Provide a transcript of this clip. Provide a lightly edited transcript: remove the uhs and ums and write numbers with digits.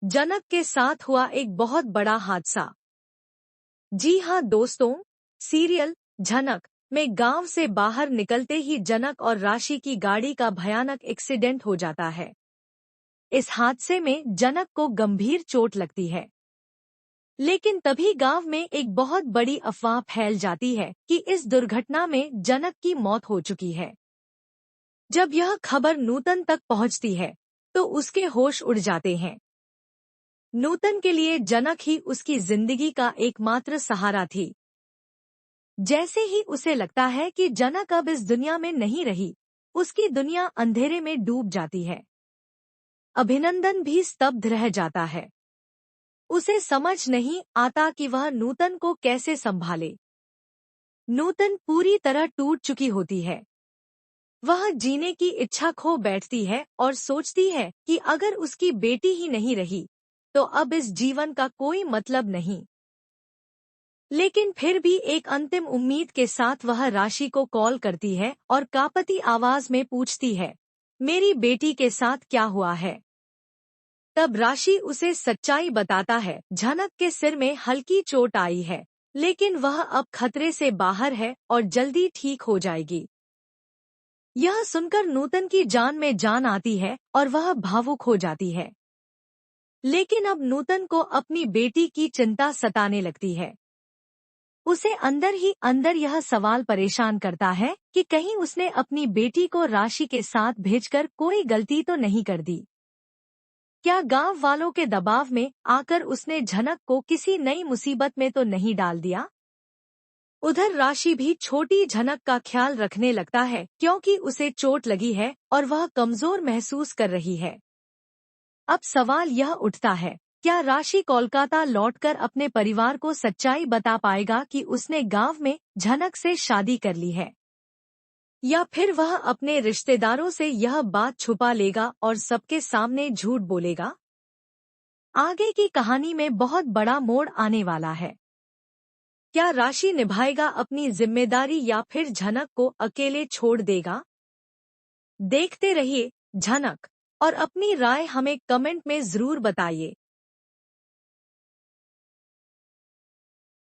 जनक के साथ हुआ एक बहुत बड़ा हादसा। जी हाँ दोस्तों, सीरियल झनक में गांव से बाहर निकलते ही जनक और राशि की गाड़ी का भयानक एक्सीडेंट हो जाता है। इस हादसे में जनक को गंभीर चोट लगती है। लेकिन तभी गांव में एक बहुत बड़ी अफवाह फैल जाती है कि इस दुर्घटना में जनक की मौत हो चुकी है। जब यह खबर नूतन तक पहुंचती है तो उसके होश उड़ जाते हैं। नूतन के लिए जनक ही उसकी जिंदगी का एकमात्र सहारा थी। जैसे ही उसे लगता है कि जनक अब इस दुनिया में नहीं रही, उसकी दुनिया अंधेरे में डूब जाती है। अभिनंदन भी स्तब्ध रह जाता है। उसे समझ नहीं आता कि वह नूतन को कैसे संभाले। नूतन पूरी तरह टूट चुकी होती है। वह जीने की इच्छा खो बैठती है और सोचती है कि अगर उसकी बेटी ही नहीं रही तो अब इस जीवन का कोई मतलब नहीं। लेकिन फिर भी एक अंतिम उम्मीद के साथ वह राशि को कॉल करती है और कांपती आवाज में पूछती है, मेरी बेटी के साथ क्या हुआ है? तब राशि उसे सच्चाई बताता है। झनक के सिर में हल्की चोट आई है, लेकिन वह अब खतरे से बाहर है और जल्दी ठीक हो जाएगी। यह सुनकर नूतन की जान में जान आती है और वह भावुक हो जाती है। लेकिन अब नूतन को अपनी बेटी की चिंता सताने लगती है। उसे अंदर ही अंदर यह सवाल परेशान करता है कि कहीं उसने अपनी बेटी को राशि के साथ भेजकर कोई गलती तो नहीं कर दी। क्या गांव वालों के दबाव में आकर उसने झनक को किसी नई मुसीबत में तो नहीं डाल दिया? उधर राशि भी छोटी झनक का ख्याल रखने लगता है, क्योंकि उसे चोट लगी है और वह कमजोर महसूस कर रही है। अब सवाल यह उठता है, क्या राशि कोलकाता लौटकर अपने परिवार को सच्चाई बता पाएगा कि उसने गांव में झनक से शादी कर ली है? या फिर वह अपने रिश्तेदारों से यह बात छुपा लेगा और सबके सामने झूठ बोलेगा? आगे की कहानी में बहुत बड़ा मोड़ आने वाला है। क्या राशि निभाएगा अपनी जिम्मेदारी या फिर झनक को अकेले छोड़ देगा? देखते रहिए झनक और अपनी राय हमें कमेंट में जरूर बताइए।